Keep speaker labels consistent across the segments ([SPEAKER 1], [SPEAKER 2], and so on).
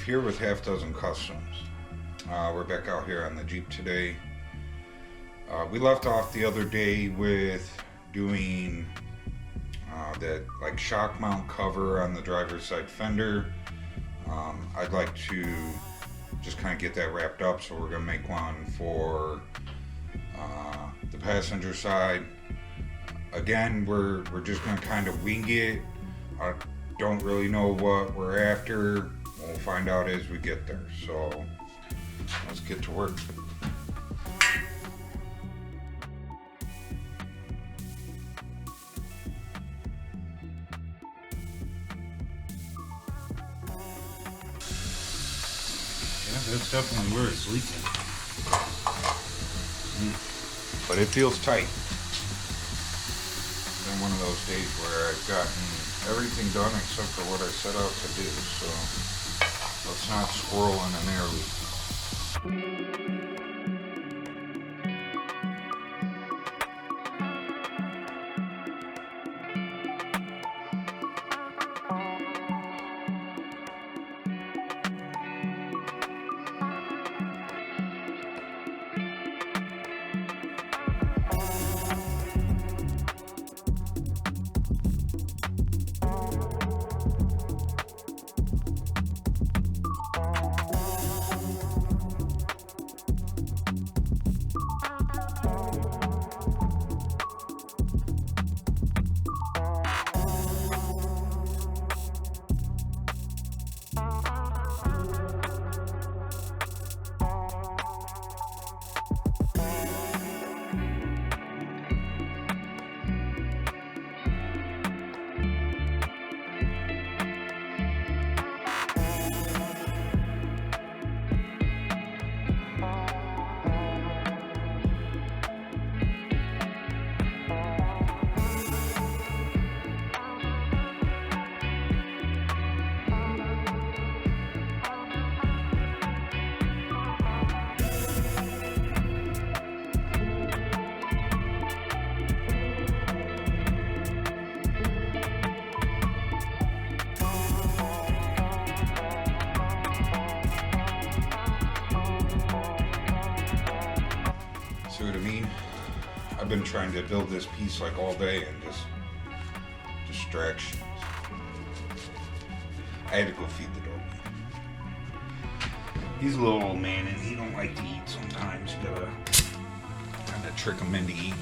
[SPEAKER 1] here with Half Dozen Customs. We're back out here on the Jeep today. We left off the other day with doing that like shock mount cover on the driver's side fender. I'd like to just kind of get that wrapped up, so we're going to make one for the passenger side. Again, we're just going to kind of wing it. I don't really know what we're after. We'll find out as we get there. So let's get to work. Yeah, that's definitely where it's leaking. But it feels tight. It's been one of those days where I've gotten everything done except for what I set out to do, so let's not squirrel in an air loop. See what I mean? I've been trying to build this piece like all day and just distractions. I had to go feed the dog. He's a little old man and he don't like to eat sometimes. You gotta kind of trick him into eating.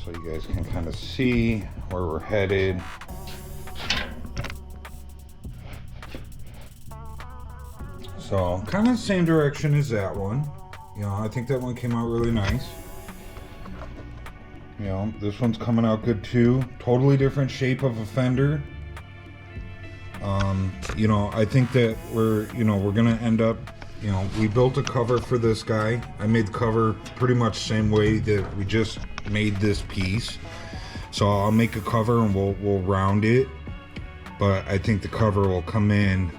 [SPEAKER 1] So you guys can kind of see where we're headed. So kind of the same direction as that one. You know, I think that one came out really nice. You know, this one's coming out good too. Totally different shape of a fender. You know, I think that we're gonna end up, you know, we built a cover for this guy. I made the cover pretty much same way that we just made this piece. So I'll make a cover and we'll round it. But I think the cover will come in,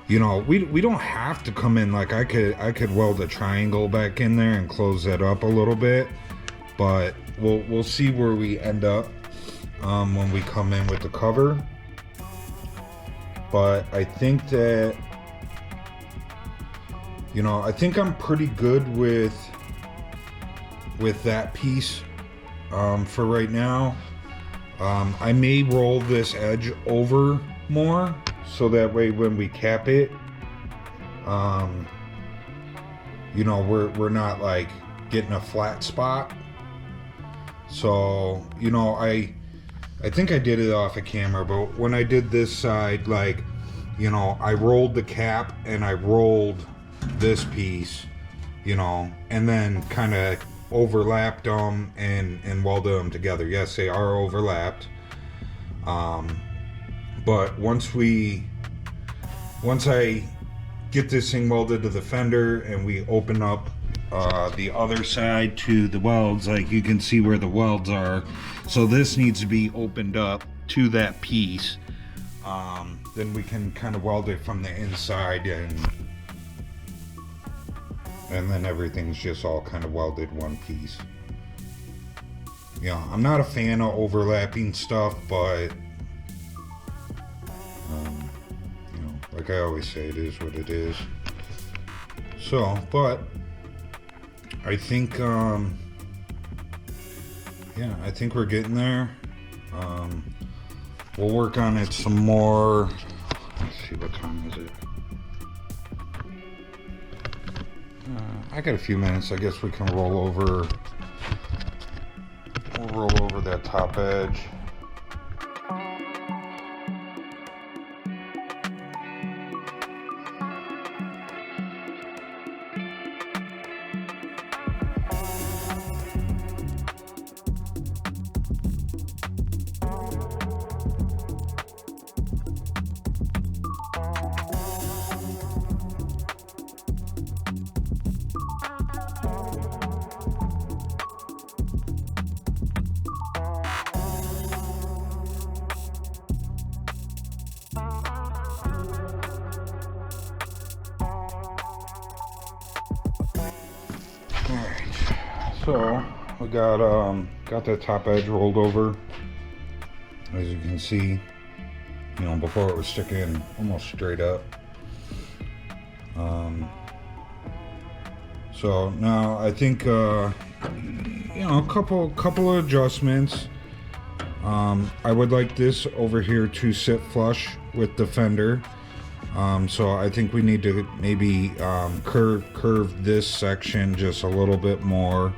[SPEAKER 1] you know, we don't have to come in, like I could weld a triangle back in there and close that up a little bit, but we'll see where we end up when we come in with the cover. But I think that, you know, I think I'm pretty good with that piece for right now. I may roll this edge over more, so that way when we cap it, you know, we're not like getting a flat spot. So, you know, I think I did it off of camera, but when I did this side, like, you know, I rolled the cap and I rolled this piece, you know, and then kind of overlapped them and welded them together. Yes, they are overlapped. But once I get this thing welded to the fender and we open up the other side to the welds, like you can see where the welds are. So this needs to be opened up to that piece. Then we can kind of weld it from the inside, and then everything's just all kind of welded one piece. Yeah, I'm not a fan of overlapping stuff, but you know, like I always say, it is what it is. So, but I think yeah, I think we're getting there. We'll work on it some more. Let's see, what time is it? I got a few minutes. I guess we can roll over. We'll roll over that top edge. So we got that top edge rolled over, as you can see. You know, before it was sticking almost straight up. So now I think you know, a couple of adjustments. I would like this over here to sit flush with the fender. So I think we need to maybe curve this section just a little bit more.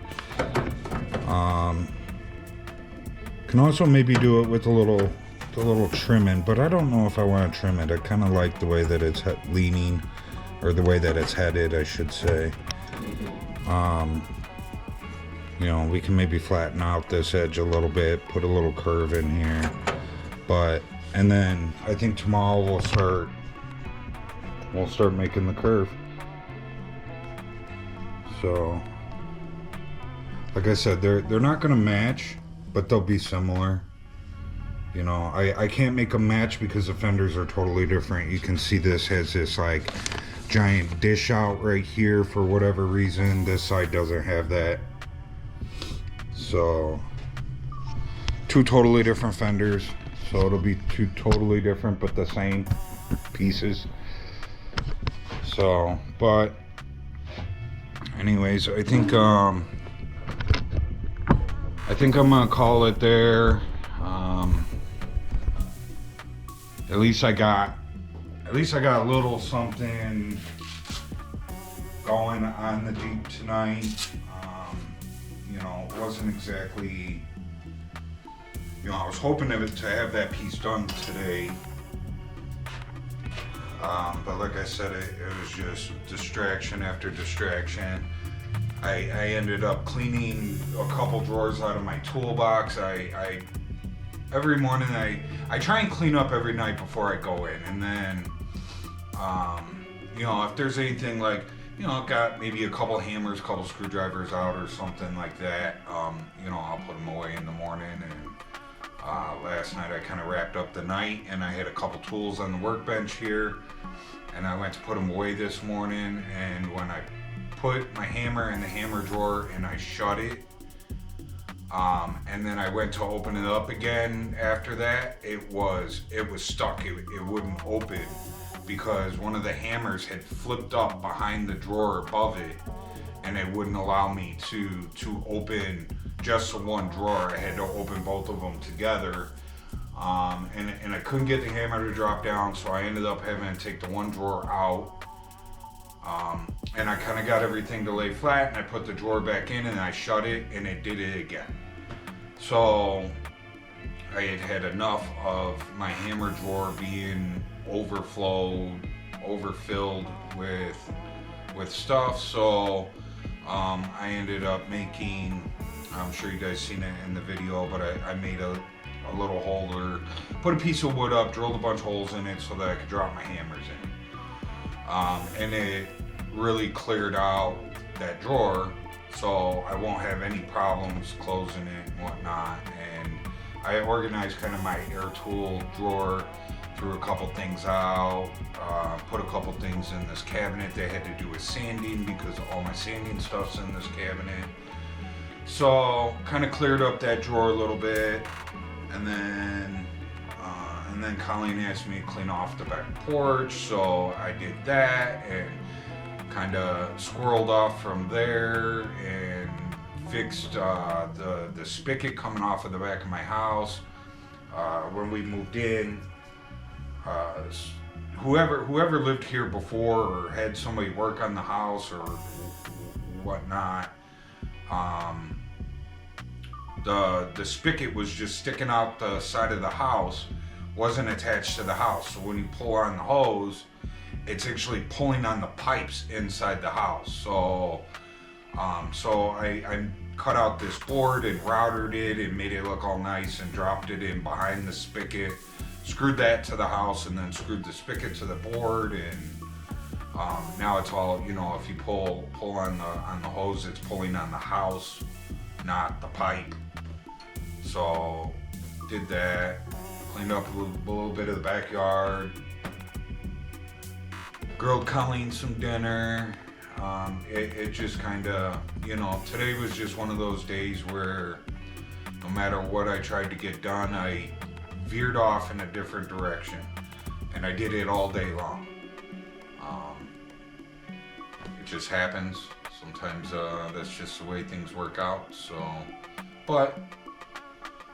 [SPEAKER 1] Can also maybe do it with a little trimming, but I don't know if I want to trim it. I kind of like the way that it's leaning, or the way that it's headed, I should say. You know, we can maybe flatten out this edge a little bit, put a little curve in here, and then I think tomorrow we'll start making the curve. So, like I said, they're not gonna match, but they'll be similar. You know, I can't make them match because the fenders are totally different. You can see this has this like giant dish out right here for whatever reason. This side doesn't have that. So, two totally different fenders. So it'll be two totally different but the same pieces. So, but anyways, I think I'm gonna call it there. At least I got a little something going on the Jeep tonight. You know, it wasn't exactly, you know, I was hoping to have that piece done today. But like I said, it was just distraction after distraction. I ended up cleaning a couple drawers out of my toolbox. Every morning I try and clean up every night before I go in, and then you know, if there's anything like, you know, I've got maybe a couple hammers, a couple screwdrivers out or something like that, you know, I'll put them away in the morning. And last night I kind of wrapped up the night, and I had a couple tools on the workbench here, and I went to put them away this morning, and when I put my hammer in the hammer drawer and I shut it, and then I went to open it up again after that, it was stuck. It wouldn't open because one of the hammers had flipped up behind the drawer above it, and it wouldn't allow me to open just the one drawer. I had to open both of them together, and I couldn't get the hammer to drop down, so I ended up having to take the one drawer out. And I kind of got everything to lay flat, and I put the drawer back in, and I shut it, and it did it again. So I had had enough of my hammer drawer being overfilled with stuff. So I ended up making, I'm sure you guys seen it in the video, but I made a little holder, put a piece of wood up, drilled a bunch of holes in it so that I could drop my hammers in. And it really cleared out that drawer, so I won't have any problems closing it and whatnot. And I organized kind of my air tool drawer, threw a couple things out, put a couple things in this cabinet that had to do with sanding because all my sanding stuff's in this cabinet. So kind of cleared up that drawer a little bit, and then Colleen asked me to clean off the back porch, so I did that and kind of squirreled off from there and fixed the spigot coming off of the back of my house. When we moved in, whoever lived here before or had somebody work on the house or whatnot, the spigot was just sticking out the side of the house, wasn't attached to the house. So when you pull on the hose, it's actually pulling on the pipes inside the house. So I cut out this board and routed it and made it look all nice and dropped it in behind the spigot, screwed that to the house, and then screwed the spigot to the board. And now it's all, you know, if you pull on the hose, it's pulling on the house, not the pipe. So did that, cleaned up a little bit of the backyard, grilled Colleen some dinner. It just kind of, you know, today was just one of those days where no matter what I tried to get done, I veered off in a different direction, and I did it all day long. It just happens. Sometimes that's just the way things work out. So, but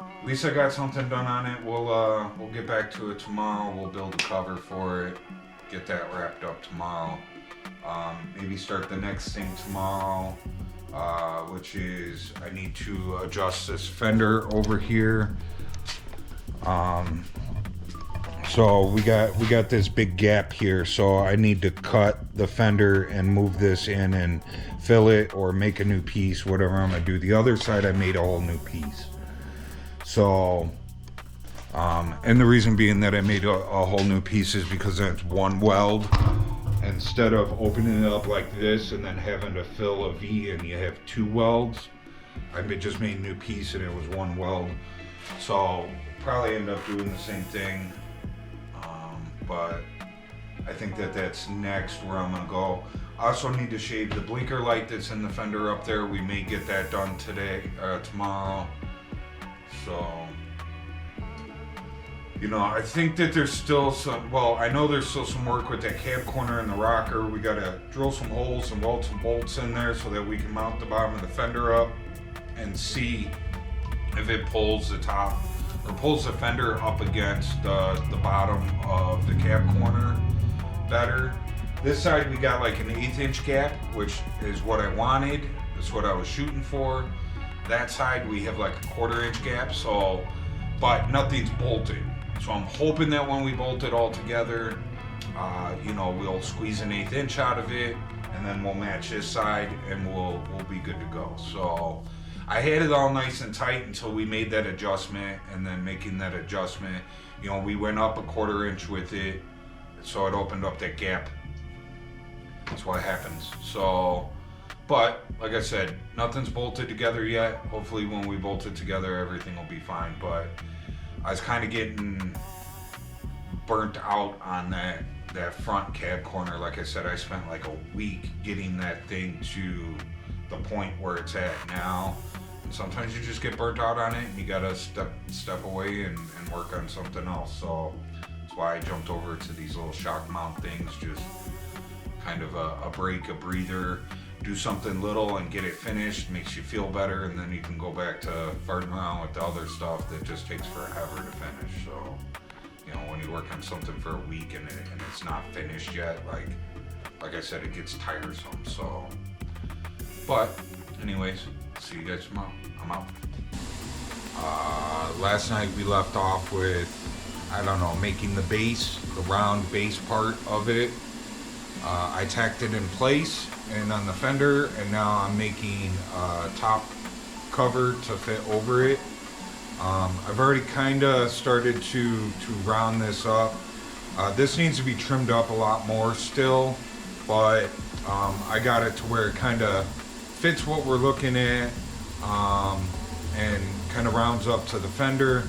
[SPEAKER 1] at least I got something done on it. We'll get back to it tomorrow. We'll build a cover for it, get that wrapped up tomorrow. Maybe start the next thing tomorrow, which is I need to adjust this fender over here. So we got this big gap here, so I need to cut the fender and move this in and fill it or make a new piece, whatever I'm gonna do. The other side I made a whole new piece. So and the reason being that I made a whole new piece is because that's one weld. Instead of opening it up like this and then having to fill a V and you have two welds, I just made a new piece and it was one weld. So probably end up doing the same thing, but I think that's next where I'm gonna go. I also need to shave the blinker light that's in the fender up there. We may get that done today, tomorrow. So, you know, I think that there's still some, well, I know there's still some work with that cab corner and the rocker. We gotta drill some holes and weld some bolts in there so that we can mount the bottom of the fender up and see if it pulls the top or pulls the fender up against the bottom of the cab corner better. This side we got like an 1/8 inch gap, which is what I wanted. That's what I was shooting for. That side we have like a 1/4 inch gap, so, but nothing's bolted. So I'm hoping that when we bolt it all together, you know, we'll squeeze an 1/8 inch out of it, and then we'll match this side, and we'll be good to go. So I had it all nice and tight until we made that adjustment, and then making that adjustment, you know, we went up a 1/4 inch with it, so it opened up that gap That's what happens. So, but like I said, nothing's bolted together yet. Hopefully when we bolt it together, everything will be fine. But I was kind of getting burnt out on that front cab corner. Like I said, I spent like a week getting that thing to the point where it's at now. And sometimes you just get burnt out on it and you gotta step away and work on something else. So that's why I jumped over to these little shock mount things, just kind of a break, a breather, do something little and get it finished, makes you feel better, and then you can go back to farting around with the other stuff that just takes forever to finish. So, you know, when you work on something for a week and it's not finished yet, like I said, it gets tiresome. So, but anyways, see you guys tomorrow. I'm out. Last night we left off with, I don't know, making the base, the round base part of it. I tacked it in place and on the fender, and now I'm making a top cover to fit over it. I've already kind of started to round this up. This needs to be trimmed up a lot more still, but I got it to where it kind of fits what we're looking at, and kind of rounds up to the fender.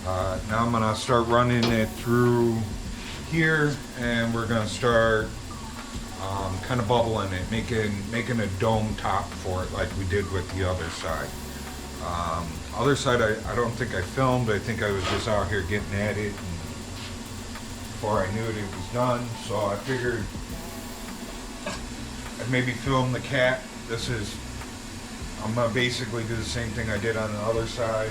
[SPEAKER 1] Now I'm gonna start running it through here, and we're gonna start kind of bubbling it, making a dome top for it like we did with the other side. Other side, I don't think I filmed. I think I was just out here getting at it, and before I knew it, it was done. So I figured I'd maybe film the cat. I'm gonna basically do the same thing I did on the other side.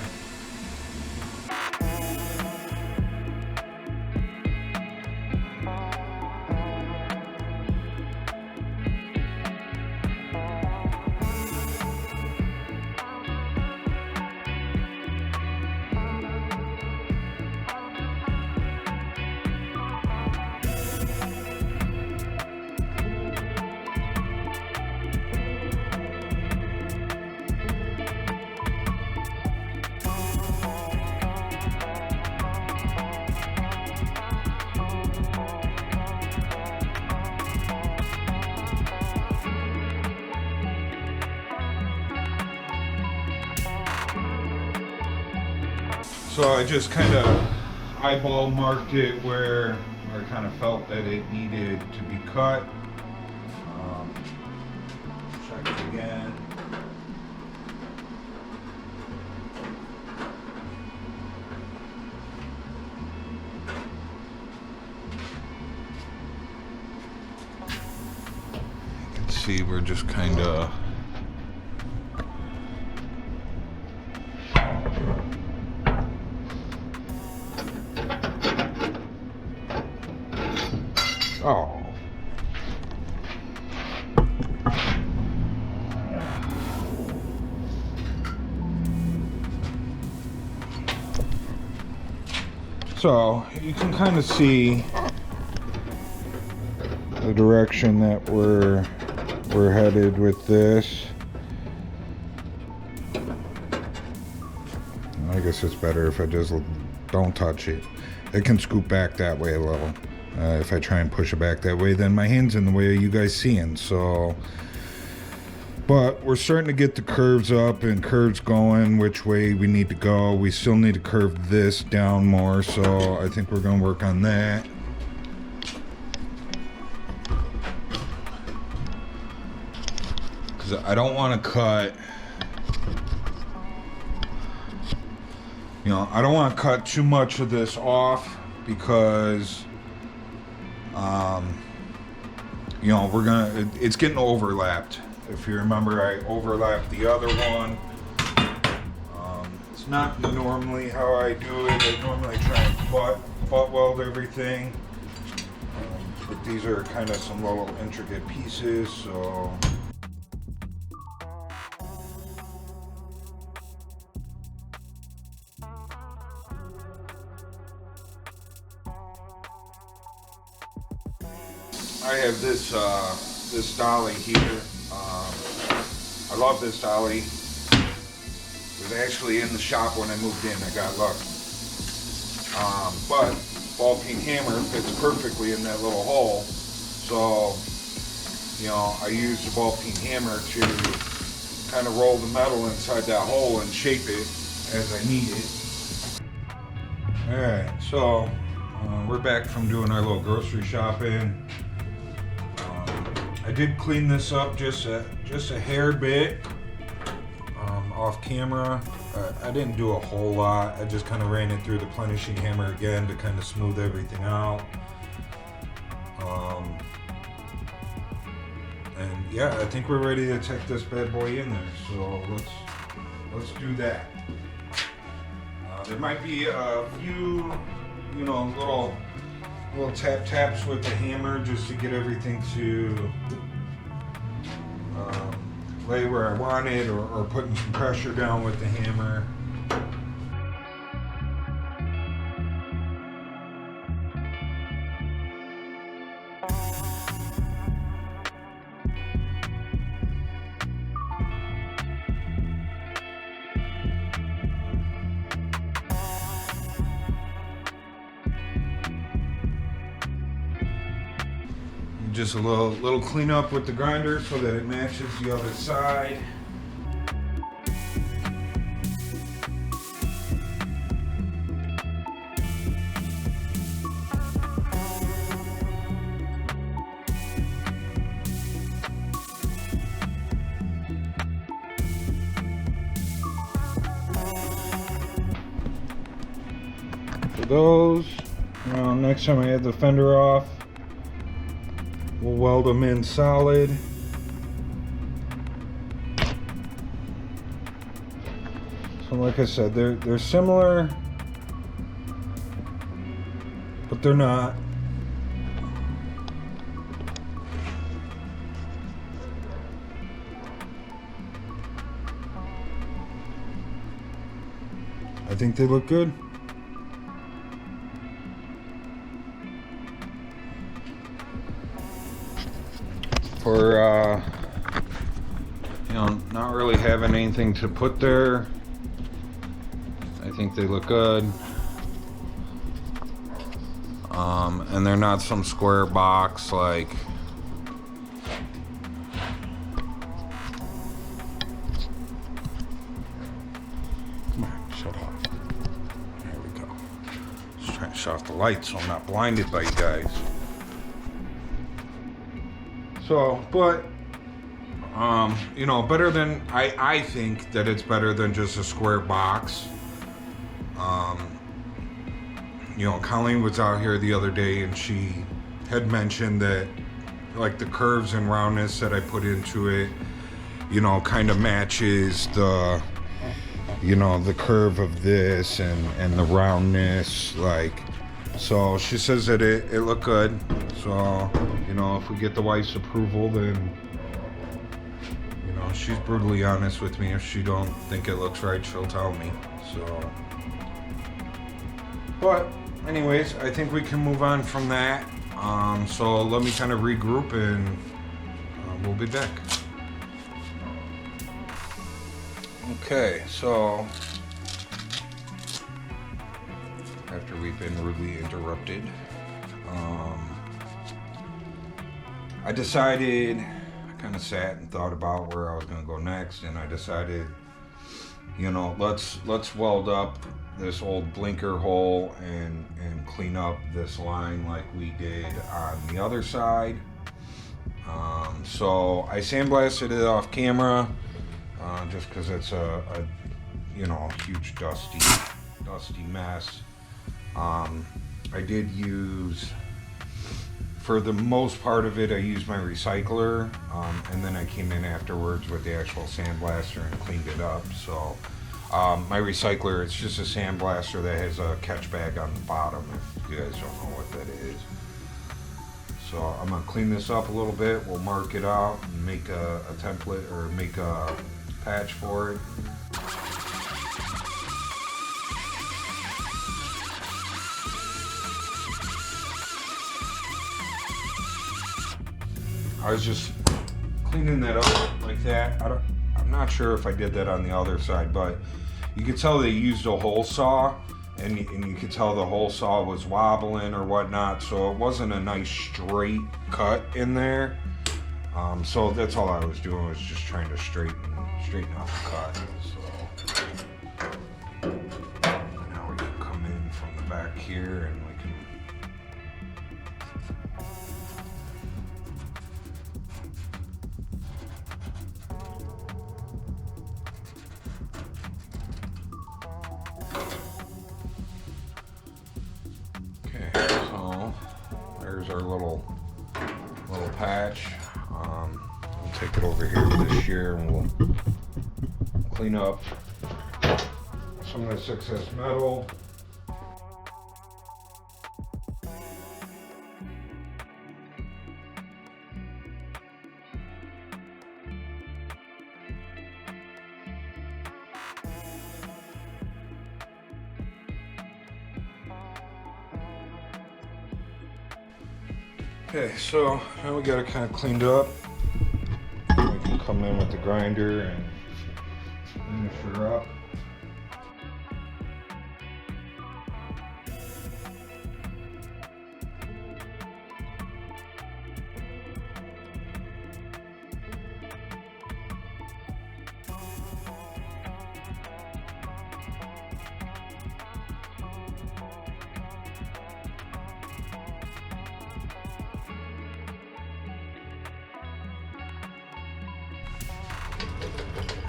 [SPEAKER 1] So I just kind of eyeball marked it where I kind of felt that it needed to be cut. Check it again. You can see we're just kind of So you can kind of see the direction that we're headed with this. I guess it's better if I just don't touch it. It can scoop back that way a little. If I try and push it back that way, then my hand's in the way of you guys seeing. So, but we're starting to get the curves up and curves going which way we need to go. We still need to curve this down more, so I think we're going to work on that. Because I don't want to cut, I don't want to cut too much of this off because it's getting overlapped. If you remember, I overlapped the other one. It's not normally how I do it. I normally try and butt weld everything. But these are kind of some little intricate pieces, so. I have this dolly here. I love this dolly. It was actually in the shop when I moved in. I got lucky. But ball peen hammer fits perfectly in that little hole. So you know, I use the ball peen hammer to kind of roll the metal inside that hole and shape it as I need it. Alright, so we're back from doing our little grocery shopping. I did clean this up just a hair bit off camera. I didn't do a whole lot. I just kind of ran it through the plenishing hammer again to kind of smooth everything out. And yeah, I think we're ready to take this bad boy in there. So let's do that. There might be a few, you know, little taps with the hammer just to get everything to lay where I want it, or putting some pressure down with the hammer. Just a little cleanup with the grinder so that it matches the other side. For those, next time I have the fender off, we'll weld them in solid. So like I said, they're similar, but they're not. I think they look good. For you know, not really having anything to put there, I think they look good. And they're not some square box like come on, shut off. There we go. Just trying to shut off the light so I'm not blinded by you guys. So, but, you know, better than, I think that it's better than just a square box. You know, Colleen was out here the other day and she had mentioned that, like, the curves and roundness that I put into it, you know, kind of matches the, you know, the curve of this and the roundness, like, so she says that it looked good. So, you know, if we get the wife's approval, then, you know, she's brutally honest with me. If she don't think it looks right, she'll tell me. So, but anyways, I think we can move on from that. So let me kind of regroup and we'll be back. Okay, so after we've been rudely interrupted, I decided, I kind of sat and thought about where I was going to go next, and I decided, you know, let's weld up this old blinker hole and clean up this line like we did on the other side. So I sandblasted it off camera, just because it's a you know, huge dusty mess. I did use, for the most part of it, I used my recycler, and then I came in afterwards with the actual sandblaster and cleaned it up. So my recycler, it's just a sandblaster that has a catch bag on the bottom, if you guys don't know what that is. So I'm gonna clean this up a little bit. We'll mark it out and make a template, or make a patch for it. I was just cleaning that up like that. I'm not sure if I did that on the other side, but you could tell they used a hole saw, and you could tell the hole saw was wobbling or whatnot, so it wasn't a nice straight cut in there. So that's all I was doing, was just trying to straighten out the cut. So now we can come in from the back here and we can there's our little patch. We'll take it over here with this shear and we'll clean up some of this excess metal. Okay, so now we got it kind of cleaned up. We can come in with the grinder and finish her up.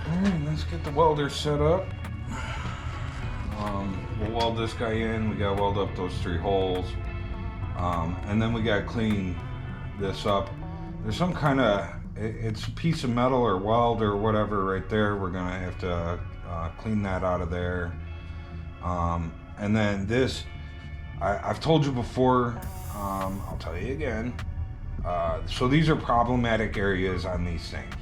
[SPEAKER 1] Alright, let's get the welder set up. We'll weld this guy in. We gotta weld up those 3 holes. And then we gotta clean this up. There's some kind of, it's a piece of metal or weld or whatever right there. We're gonna have to clean that out of there. And then this, I've told you before, I'll tell you again. So these are problematic areas on these things.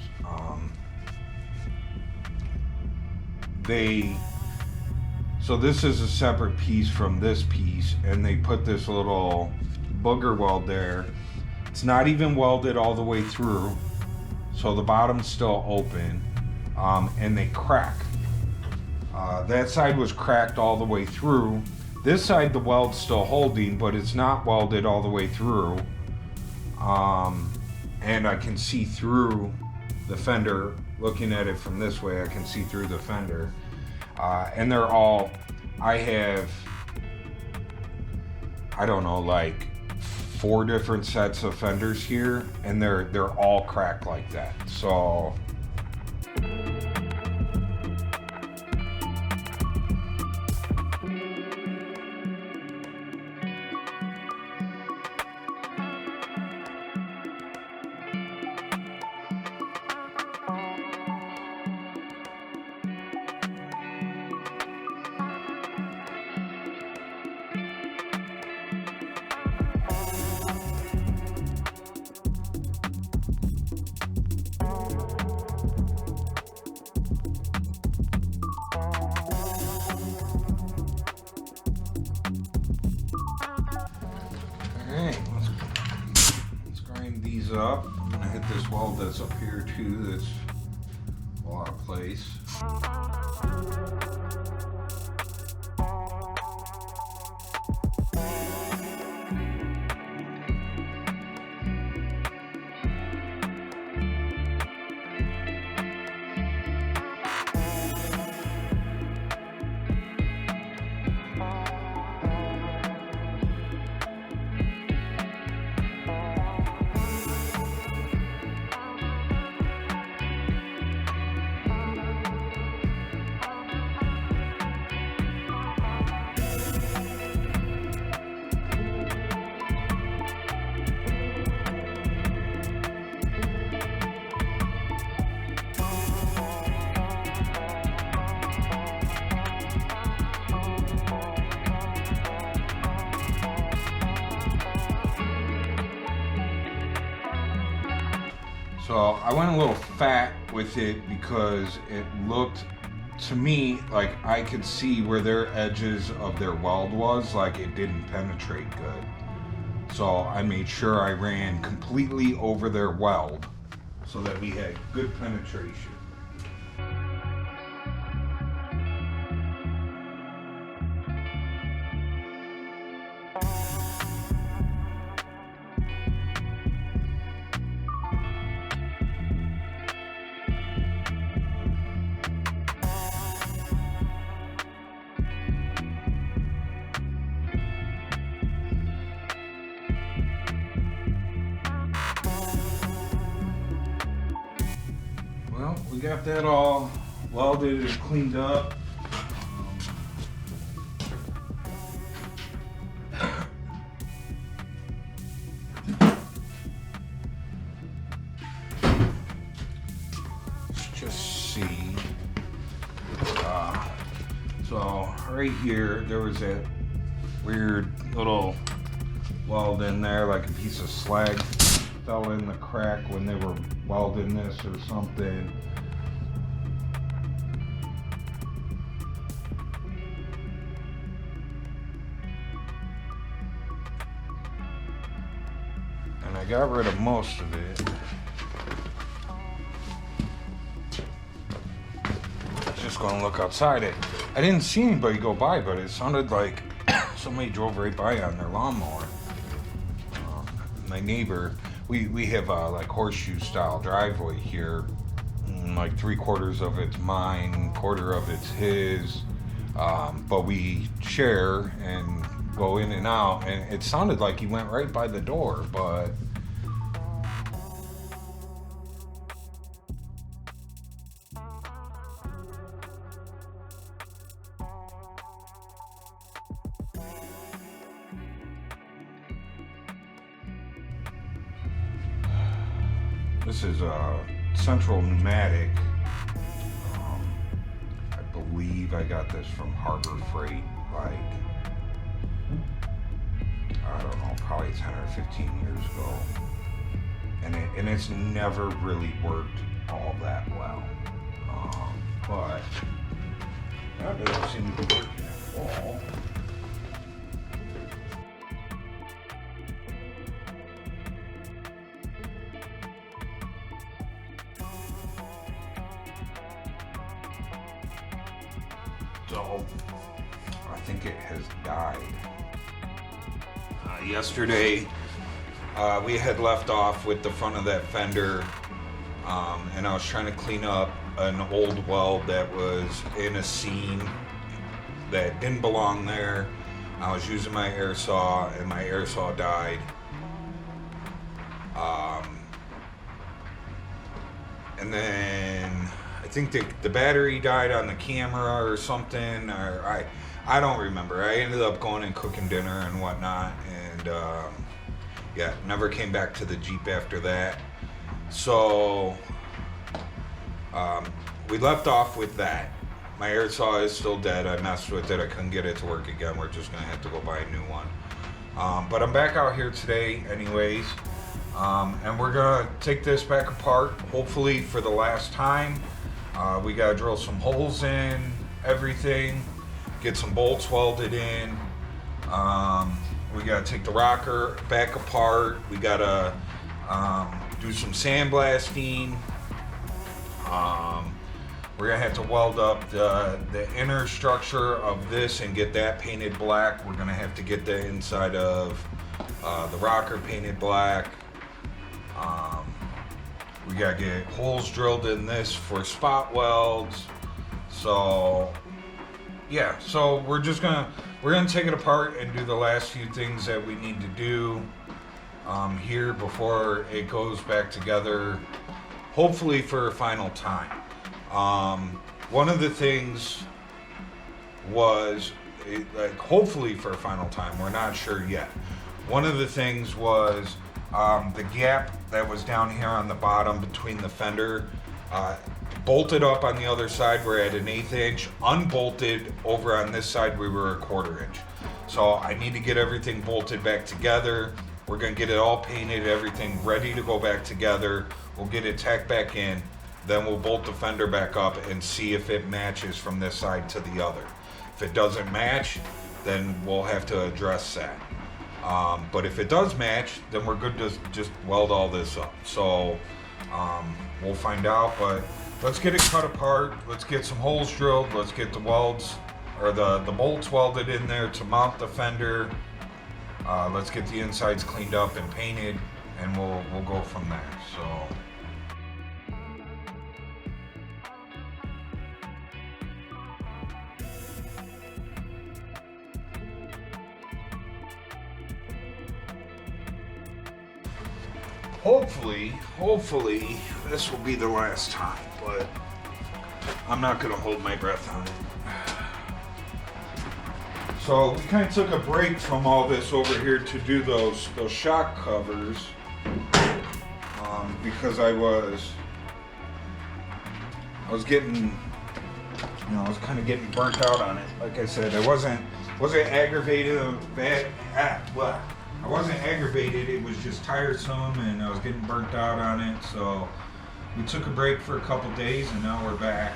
[SPEAKER 1] So this is a separate piece from this piece, and they put this little booger weld there. It's not even welded all the way through, so the bottom's still open, and they crack. That side was cracked all the way through. This side, the weld's still holding, but it's not welded all the way through. And I can see through the fender. Looking at it from this way, I can see through the fender. And they're all, I have, I don't know, like 4 different sets of fenders here, and they're all cracked like that. So let's grind these up. I'm gonna hit this weld that's up here too, that's all out of place. So I went a little fat with it because it looked to me like I could see where their edges of their weld was, like it didn't penetrate good. So I made sure I ran completely over their weld so that we had good penetration. we got that all welded and cleaned up. Let's just see. So right here, there was that weird little weld in there, like a piece of slag fell in the crack when they were welding this or something. And I got rid of most of it. Just gonna look outside it. I didn't see anybody go by, but it sounded like somebody drove right by on their lawnmower. My neighbor, we have a like horseshoe style driveway here. Like 3/4 of it's mine, 1/4 of it's his. But we share and go in and out, and it sounded like he went right by the door, but this is a Central Pneumatic. I believe I got this from Harbor Freight, like, I don't know, probably 10 or 15 years ago. And it's never really worked all that well. But that doesn't seem to be working at all. So, I think it has died. Yesterday, we had left off with the front of that fender, and I was trying to clean up an old weld that was in a seam that didn't belong there. I was using my air saw, and my air saw died. And then I think the battery died on the camera or something, or I don't remember. I ended up going and cooking dinner and whatnot, and yeah, never came back to the Jeep after that. So we left off with that. My air saw is still dead. I messed with it. I couldn't get it to work again. We're just gonna have to go buy a new one. But I'm back out here today anyways. And we're gonna take this back apart, hopefully for the last time. We gotta drill some holes in everything, get some bolts welded in. We gotta take the rocker back apart. We gotta do some sandblasting. We're gonna have to weld up the inner structure of this and get that painted black. We're gonna have to get the inside of the rocker painted black. We gotta get holes drilled in this for spot welds. So yeah, so we're gonna take it apart and do the last few things that we need to do here before it goes back together, hopefully for a final time. One of the things was, like, hopefully for a final time, we're not sure yet. One of the things was the gap that was down here on the bottom between the fender, bolted up on the other side, we're at an 1/8 inch, unbolted over on this side, we were a 1/4 inch. So I need to get everything bolted back together. We're gonna get it all painted, everything ready to go back together. We'll get it tacked back in, then we'll bolt the fender back up and see if it matches from this side to the other. If it doesn't match, then we'll have to address that. But if it does match, then we're good to just weld all this up. So we'll find out, but let's get it cut apart. Let's get some holes drilled. Let's get the welds, or the bolts welded in there to mount the fender. Let's get the insides cleaned up and painted, and we'll go from there. So. Hopefully, this will be the last time, but I'm not gonna hold my breath on it. So we kind of took a break from all this over here to do those shock covers, because I was getting, I was kind of getting burnt out on it. Like I said, I wasn't aggravated. I wasn't aggravated. It was just tiresome, and I was getting burnt out on it. So we took a break for a couple days, and now we're back.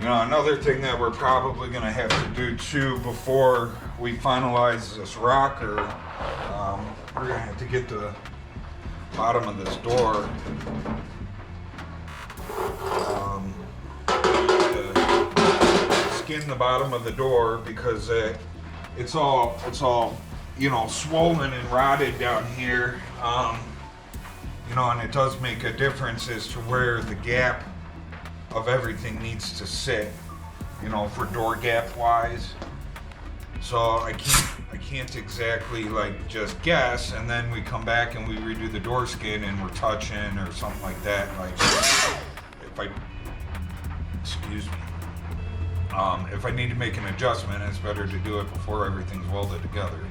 [SPEAKER 1] Another thing that we're probably going to have to do too before we finalize this rocker, we're going to have to get the bottom of this door, skin the bottom of the door, because it's all swollen and rotted down here, and it does make a difference as to where the gap of everything needs to sit, for door gap wise. So I can't exactly just guess, and then we come back and we redo the door skin and we're touching or something like that. If I need to make an adjustment, it's better to do it before everything's welded together.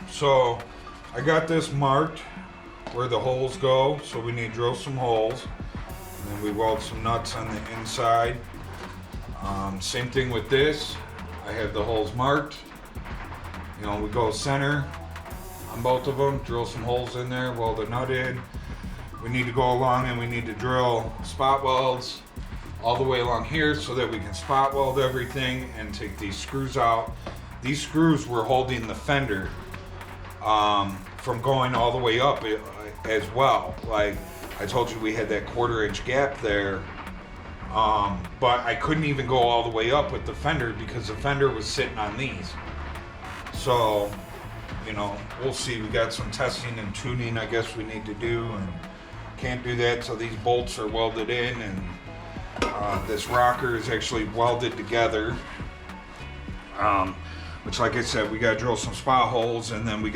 [SPEAKER 1] So I got this marked where the holes go, so we need to drill some holes, and then we weld some nuts on the inside. Same thing with this. I have the holes marked. We go center on both of them, drill some holes in there, weld a nut in. We need to go along and we need to drill spot welds all the way along here so that we can spot weld everything and take these screws out. These screws were holding the fender from going all the way up as well. Like I told you, we had that 1/4 inch gap there, but I couldn't even go all the way up with the fender because the fender was sitting on these. So, we'll see. We got some testing and tuning I guess we need to do, and can't do that till these bolts are welded in, and this rocker is actually welded together. Which, like I said, we gotta drill some spot holes, and then we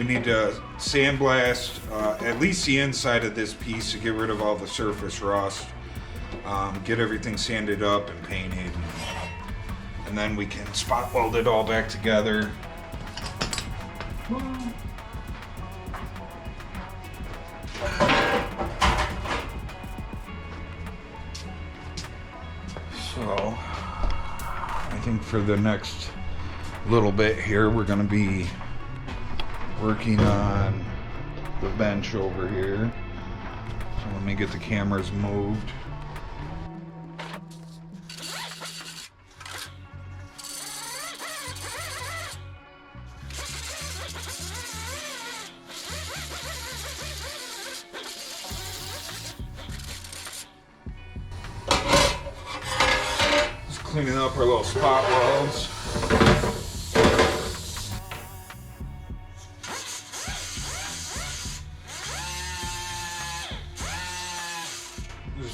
[SPEAKER 1] need to sandblast at least the inside of this piece to get rid of all the surface rust, get everything sanded up and painted, and then we can spot weld it all back together. So I think for the next little bit here, we're going to be working on the bench over here. So let me get the cameras moved. Just cleaning up our little spot welds.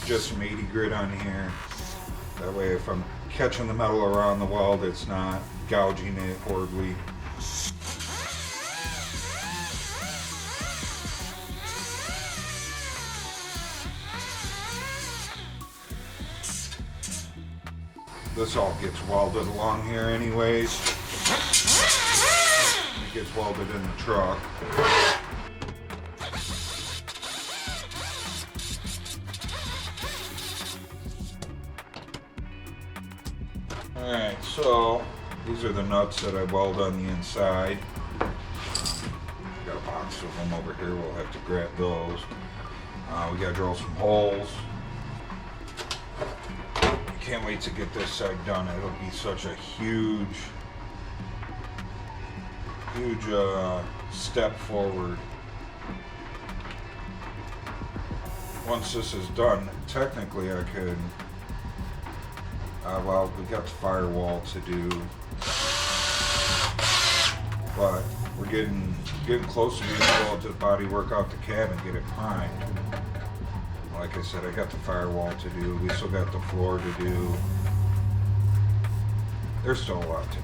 [SPEAKER 1] Just some 80 grit on here. That way if I'm catching the metal around the weld, it's not gouging it horribly. This all gets welded along here anyways. It gets welded in the truck. Alright, so these are the nuts that I weld on the inside. Got a box of them over here, we'll have to grab those. We gotta drill some holes. Can't wait to get this side done. It'll be such a huge step forward. Once this is done, technically I could, well, we got the firewall to do, but we're getting close to being able to body work out the cab and get it primed. Like I said, I got the firewall to do. We still got the floor to do. There's still a lot to do.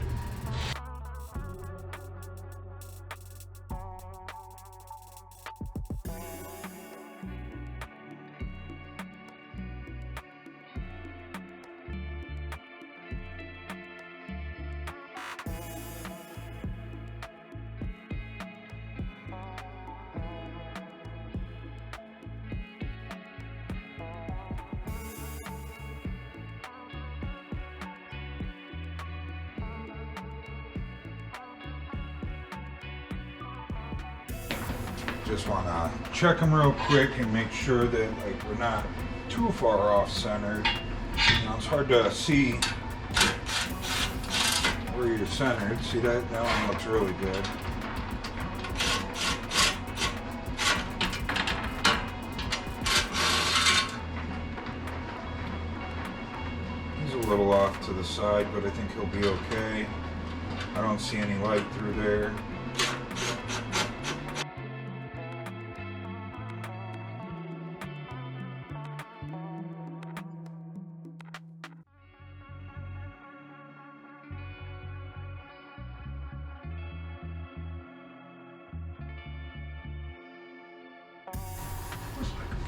[SPEAKER 1] Just want to check them real quick and make sure that like we're not too far off centered. You know, it's hard to see where you're centered. See that one looks really good. He's a little off to the side, but I think he'll be okay. I don't see any light through there.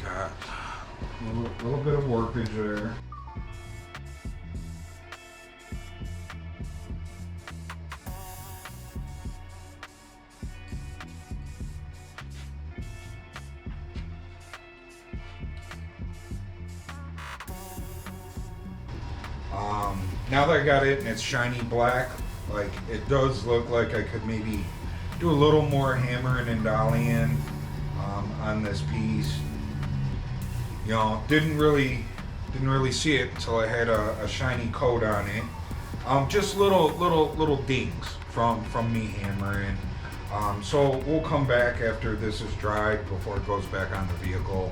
[SPEAKER 1] Got a little bit of warpage there. Now that I got it and it's shiny black, like it does look like I could maybe do a little more hammering and dollying on this piece. You know, didn't really see it until I had a shiny coat on it. Just little dings from me hammering. So we'll come back after this is dried before it goes back on the vehicle,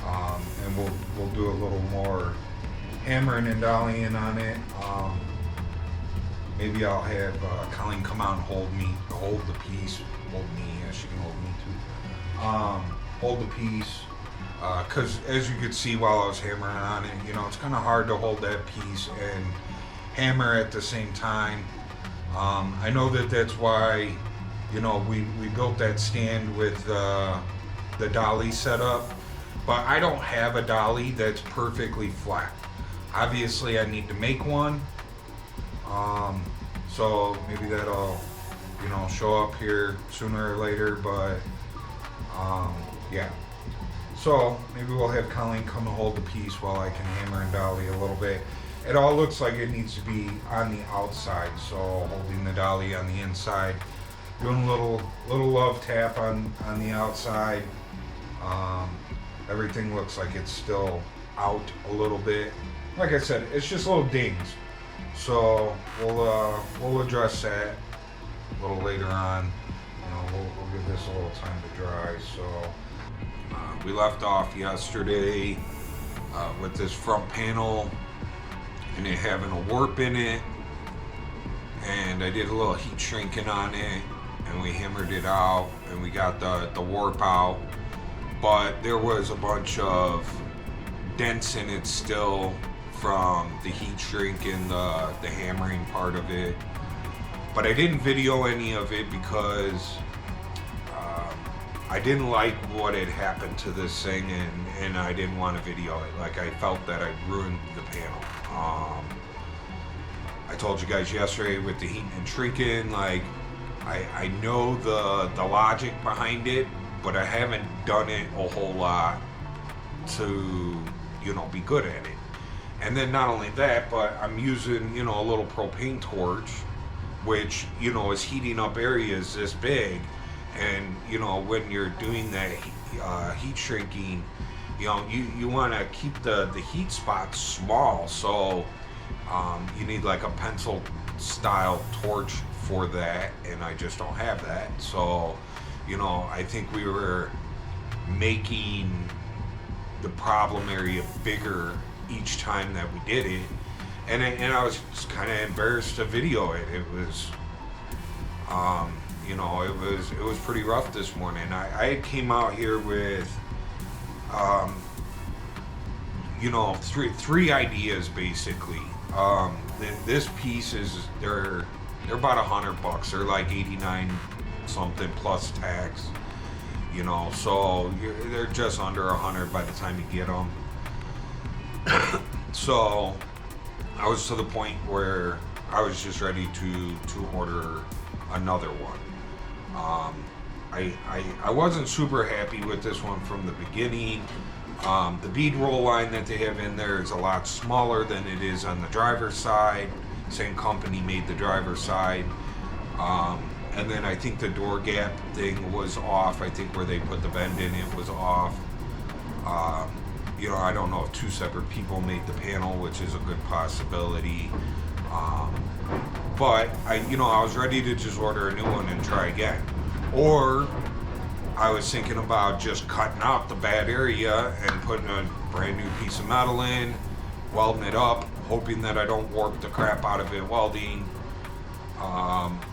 [SPEAKER 1] and we'll do a little more hammering and dollying on it. Maybe I'll have Colleen come out and hold the piece. Hold me, she can hold me too. Hold the piece, because as you could see while I was hammering on it, you know, it's kind of hard to hold that piece and hammer at the same time. I know that's why, you know, we built that stand with the dolly setup, but I don't have a dolly that's perfectly flat. Obviously I need to make one, so maybe that'll, you know, show up here sooner or later, but yeah. So maybe we'll have Colleen come and hold the piece while I can hammer and dolly a little bit. It all looks like it needs to be on the outside, so holding the dolly on the inside, doing a little love tap on the outside. Everything looks like it's still out a little bit. Like I said, it's just little dings. So we'll address that a little later on. You know, we'll give this a little time to dry. So we left off yesterday with this front panel and it having a warp in it, and I did a little heat shrinking on it and we hammered it out and we got the warp out, but there was a bunch of dents in it still from the heat shrink and the hammering part of it. But I didn't video any of it because I didn't like what had happened to this thing, and I didn't want to video it. Like, I felt that I ruined the panel. I told you guys yesterday with the heat and shrinking, like, I know the logic behind it, but I haven't done it a whole lot to, you know, be good at it. And then not only that, but I'm using, you know, a little propane torch, which, you know, is heating up areas this big. And, you know, when you're doing that heat shrinking, you know, you want to keep the heat spots small. So you need like a pencil style torch for that, and I just don't have that. So, you know, I think we were making the problem area bigger each time that we did it, and I was kind of embarrassed to video it. It was You know, it was pretty rough this morning. I came out here with, you know, three ideas basically. This piece is they're about $100. They're like 89 something plus tax. You know, so they're just under 100 by the time you get them. So I was to the point where I was just ready to order another one. I wasn't super happy with this one from the beginning. The bead roll line that they have in there is a lot smaller than it is on the driver's side. Same company made the driver's side. And then I think the door gap thing was off. I think where they put the bend in, it was off. You know, I don't know if two separate people made the panel, which is a good possibility. But I was ready to just order a new one and try again. Or I was thinking about just cutting out the bad area and putting a brand new piece of metal in, welding it up, hoping that I don't warp the crap out of it welding.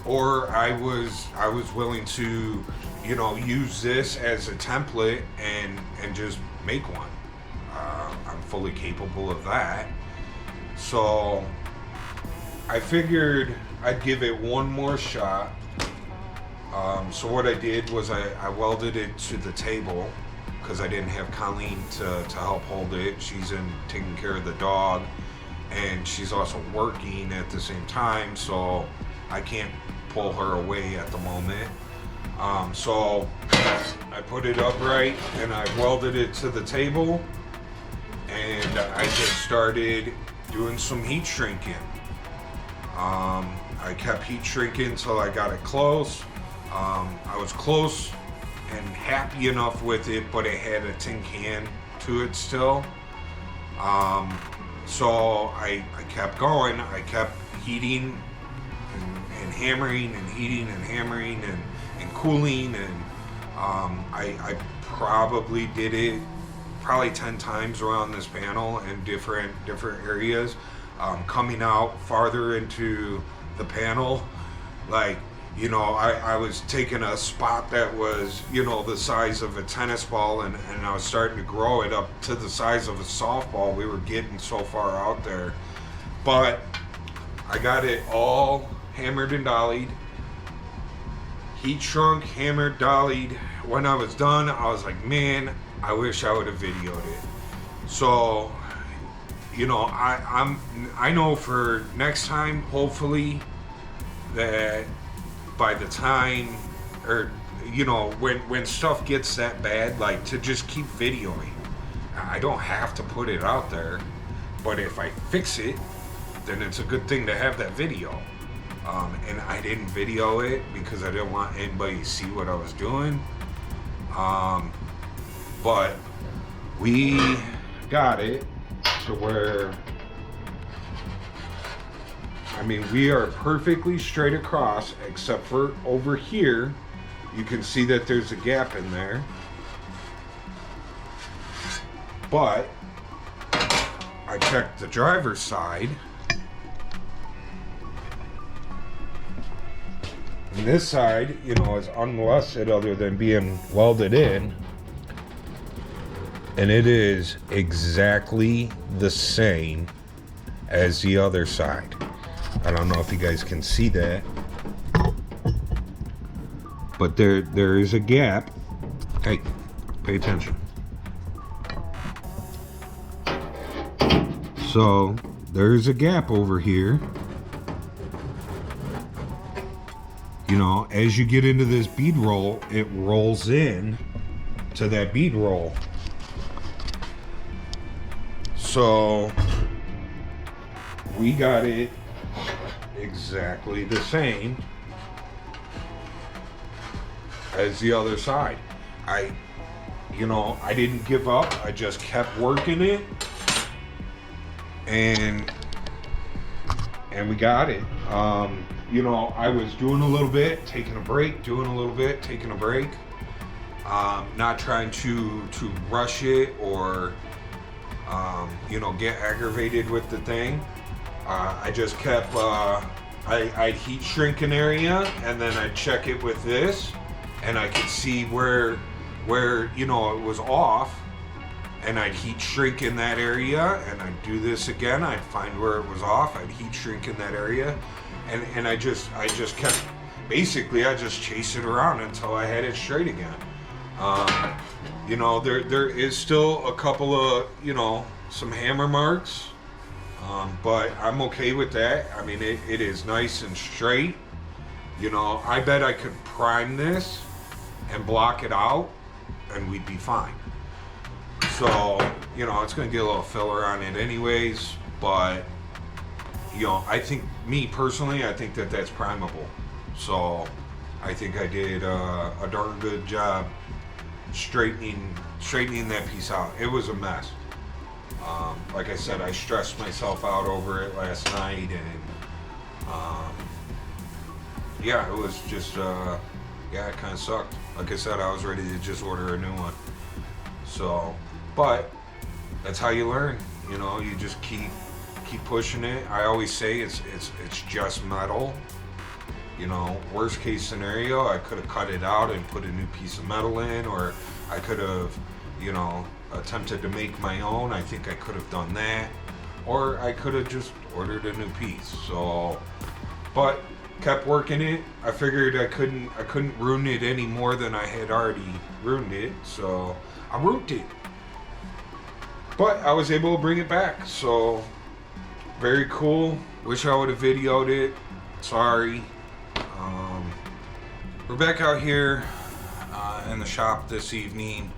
[SPEAKER 1] Or I was willing to, you know, use this as a template and just make one. I'm fully capable of that. So I figured I'd give it one more shot. So what I did was I welded it to the table because I didn't have Colleen to help hold it. She's in taking care of the dog, and she's also working at the same time, so I can't pull her away at the moment. So I put it upright and I welded it to the table, and I just started doing some heat shrinking. I kept heat shrinking till I got it close. I was close and happy enough with it, but it had a tin can to it still. So I kept going. I kept heating and hammering and heating and hammering and cooling, and I probably did it probably 10 times around this panel in different areas. Coming out farther into the panel, like, you know, I was taking a spot that was, you know, the size of a tennis ball, and I was starting to grow it up to the size of a softball. We were getting so far out there. But I got it all hammered and dollied. Heat shrunk, hammered, dollied. When I was done, I was like, man, I wish I would have videoed it. So, you know, I know for next time, hopefully, that by the time, or, you know, when stuff gets that bad, like, to just keep videoing. I don't have to put it out there, but if I fix it, then it's a good thing to have that video. And I didn't video it because I didn't want anybody to see what I was doing. But we got it to where, I mean, we are perfectly straight across, except for over here. You can see that there's a gap in there. But I checked the driver's side. And this side, you know, is unmolested other than being welded in. And it is exactly the same as the other side. I don't know if you guys can see that, but there is a gap. Hey, pay attention. So there's a gap over here. You know, as you get into this bead roll, it rolls in to that bead roll. So we got it exactly the same as the other side. I didn't give up. I just kept working it, and we got it. You know, I was doing a little bit, taking a break, doing a little bit, taking a break. Not trying to rush it or you know, get aggravated with the thing. I just kept I'd heat shrink an area, and then I'd check it with this, and I could see where you know, it was off, and I'd heat shrink in that area, and I'd do this again. I'd find where it was off. I'd heat shrink in that area, and I just kept, basically I just chased it around until I had it straight again. You know, there is still a couple of, you know, some hammer marks, but I'm okay with that. I mean, it is nice and straight. You know, I bet I could prime this and block it out, and we'd be fine. So, you know, it's going to get a little filler on it anyways, but, you know, I think, me personally, I think that that's primable. So, I think I did a darn good job straightening that piece out. It was a mess. Like I said, I stressed myself out over it last night, and yeah, it was just, yeah, it kind of sucked. Like I said, I was ready to just order a new one. So, but that's how you learn. You know, you just keep pushing it. I always say it's just metal. You know, worst case scenario, I could have cut it out and put a new piece of metal in, or I could have, you know, attempted to make my own. I think I could have done that, or I could have just ordered a new piece. So, but kept working it. I figured I couldn't ruin it any more than I had already ruined it, so I ruined it. But I was able to bring it back, so very cool. Wish I would have videoed it. Sorry. We're back out here in the shop this evening.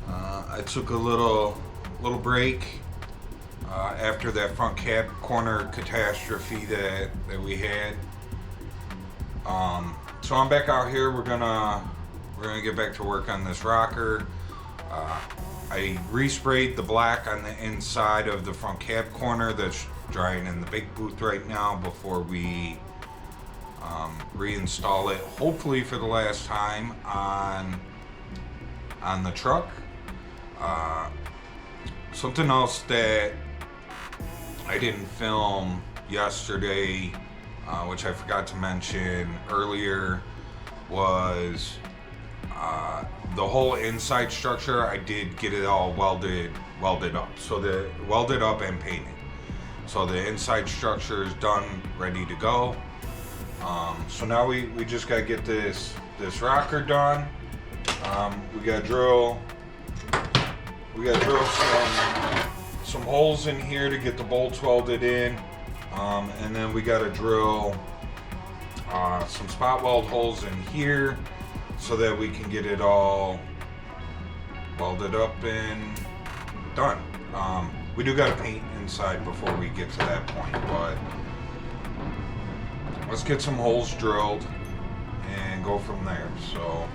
[SPEAKER 1] I took a little break after that front cab corner catastrophe that we had. So I'm back out here. We're gonna get back to work on this rocker. I resprayed the black on the inside of the front cab corner that's drying in the big booth right now before we reinstall it, hopefully for the last time on the truck. Something else that I didn't film yesterday, which I forgot to mention earlier, was the whole inside structure. I did get it all welded up, so the welded up and painted. So the inside structure is done, ready to go. So now we just gotta get this rocker done. We gotta drill some holes in here to get the bolts welded in, and then we gotta drill some spot weld holes in here so that we can get it all welded up and done. We do gotta paint inside before we get to that point, but let's get some holes drilled and go from there. So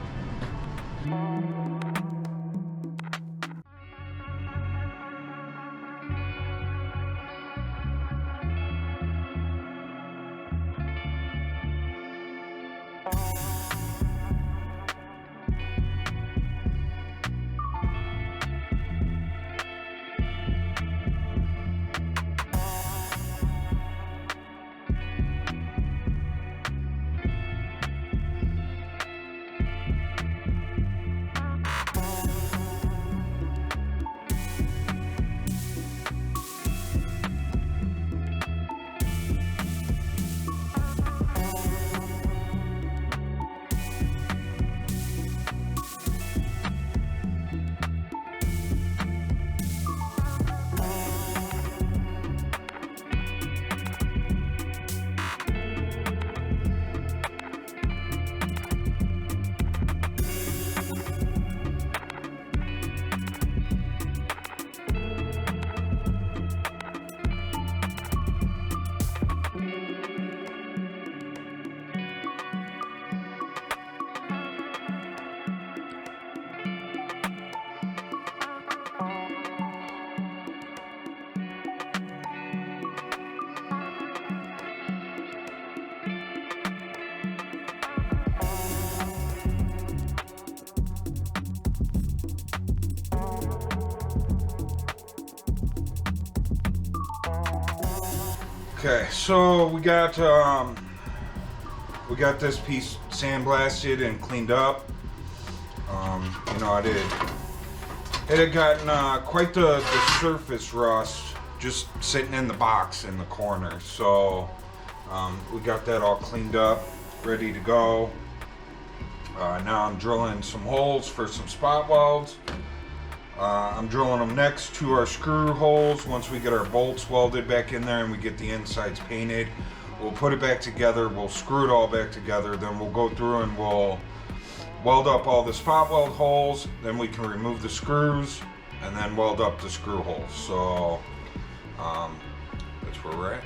[SPEAKER 1] Okay, so we got this piece sandblasted and cleaned up. You know, it had gotten quite the surface rust just sitting in the box in the corner. So we got that all cleaned up, ready to go. Now I'm drilling some holes for some spot welds. I'm drilling them next to our screw holes. Once we get our bolts welded back in there and we get the insides painted, we'll put it back together, we'll screw it all back together, then we'll go through and we'll weld up all the spot weld holes, then we can remove the screws and then weld up the screw holes. So that's where we're at.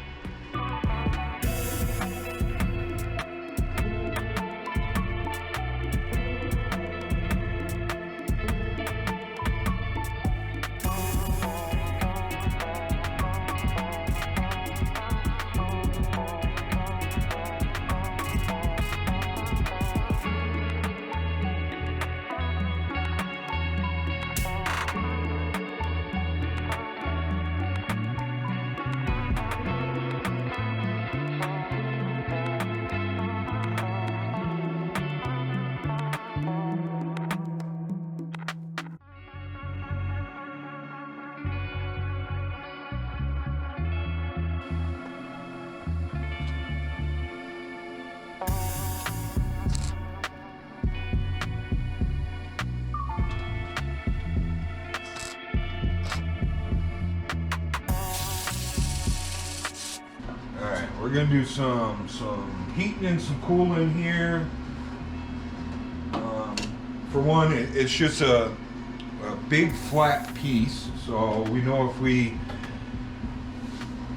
[SPEAKER 1] We're gonna do some heating and some cooling here. For one, it's just a big flat piece, so we know if we,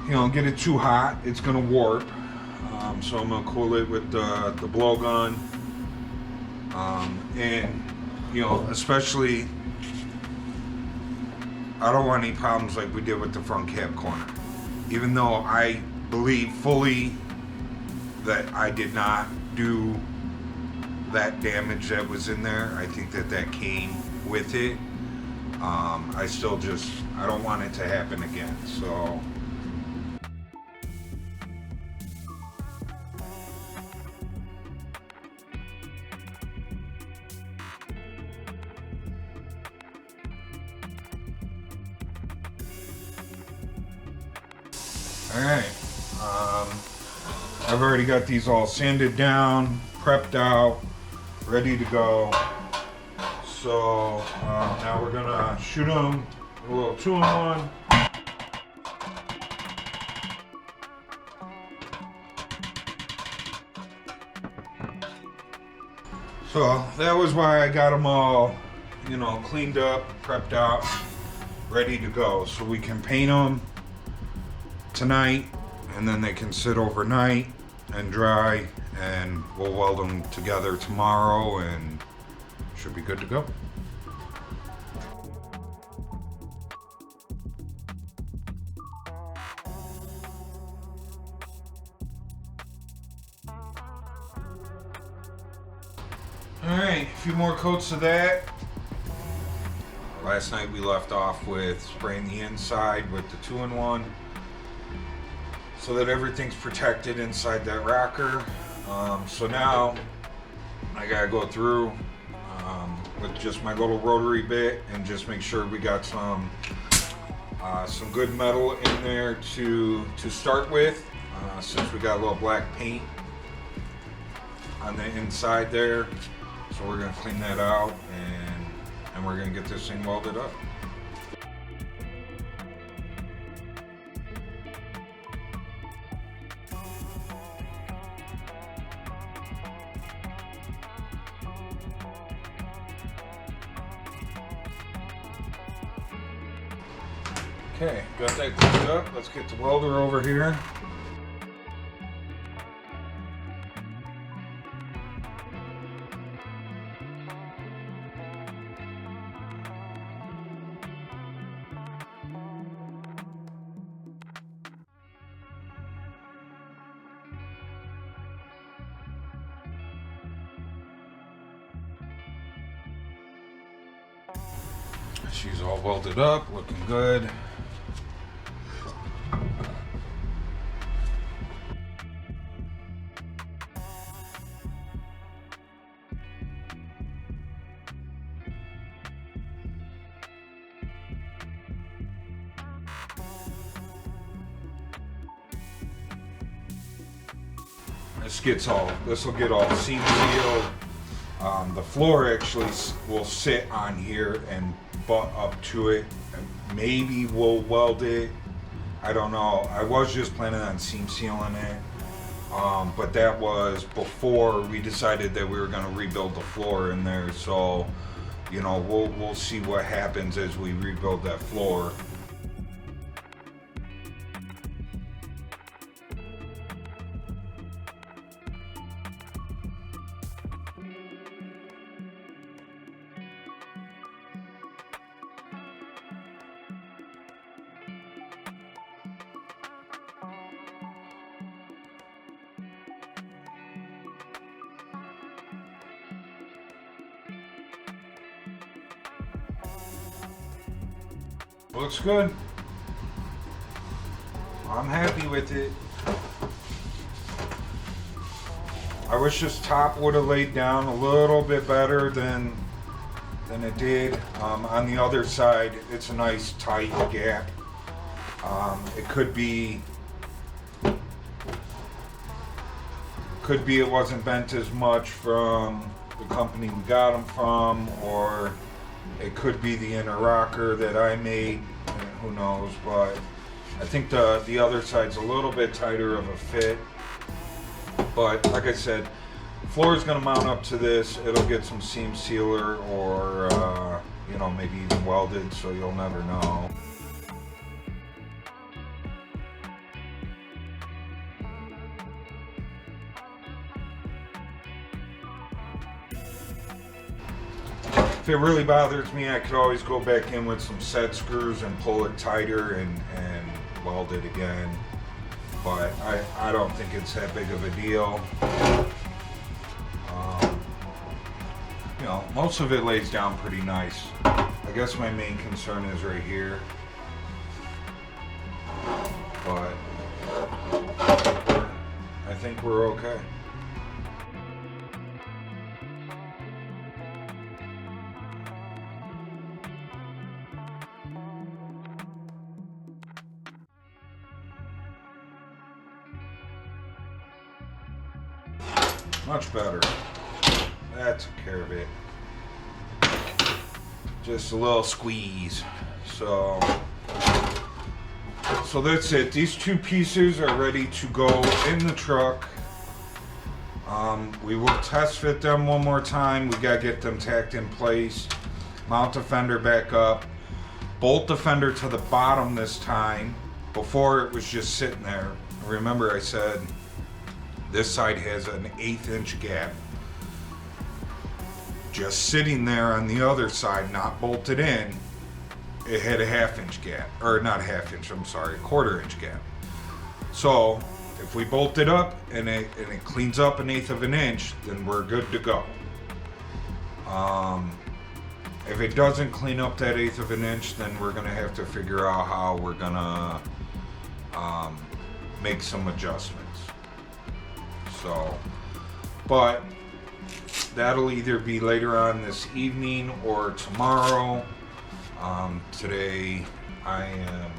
[SPEAKER 1] get it too hot, it's gonna warp. So I'm gonna cool it with the blowgun, and especially, I don't want any problems like we did with the front cab corner. Even though I believe fully that I did not do that damage that was in there, I think that came with it. I still I don't want it to happen again, so. Alright, I've already got these all sanded down, prepped out, ready to go. So now we're gonna shoot them a little 2-in-1. So that was why I got them all, cleaned up, prepped out, ready to go. So we can paint them tonight, and then they can sit overnight and dry, and we'll weld them together tomorrow and should be good to go. Alright, a few more coats of that. Last night we left off with spraying the inside with the 2-in-1. So that everything's protected inside that rocker. So now I gotta go through with just my little rotary bit and just make sure we got some good metal in there to start with, since we got a little black paint on the inside there. So we're gonna clean that out and we're gonna get this thing welded up. Okay, got that cleaned up. Let's get the welder over here. She's all welded up, looking good. This will get all seam sealed. The floor actually will sit on here and butt up to it. Maybe we'll weld it. I don't know. I was just planning on seam sealing it. But that was before we decided that we were going to rebuild the floor in there. So, you know, we'll see what happens as we rebuild that floor. Looks good. I'm happy with it. I wish this top would have laid down a little bit better than it did. On the other side, it's a nice tight gap. It could be it wasn't bent as much from the company we got them from, or it could be the inner rocker that I made, who knows, but I think the other side's a little bit tighter of a fit. But like I said, the floor is going to mount up to this. It'll get some seam sealer or, you know, maybe even welded, so you'll never know. If it really bothers me, I could always go back in with some set screws and pull it tighter and weld it again. But I don't think it's that big of a deal. You know, most of it lays down pretty nice. I guess my main concern is right here. But I think we're okay. Much better. That took care of it. Just a little squeeze. So that's it. These two pieces are ready to go in the truck. We will test fit them one more time. We gotta get them tacked in place. Mount the fender back up. Bolt the fender to the bottom this time. Before it was just sitting there. Remember I said this side has an 1/8 inch gap. Just sitting there on the other side, not bolted in, it had a 1/2 inch gap. Or not 1/2 inch, I'm sorry, 1/4 inch gap. So if we bolt it up and it cleans up 1/8 of an inch, then we're good to go. If it doesn't clean up that 1/8 of an inch, then we're gonna have to figure out how we're gonna make some adjustments. So, but that'll either be later on this evening or tomorrow. Today I am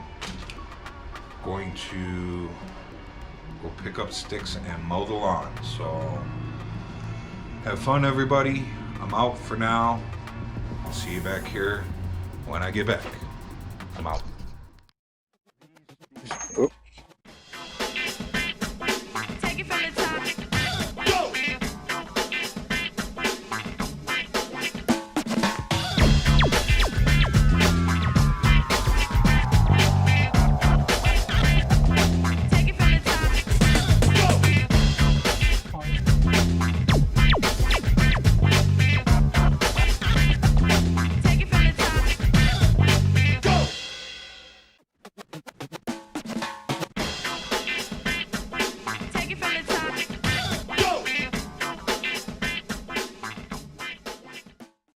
[SPEAKER 1] going to go pick up sticks and mow the lawn. So have fun, everybody. I'm out for now. I'll see you back here when I get back. I'm out.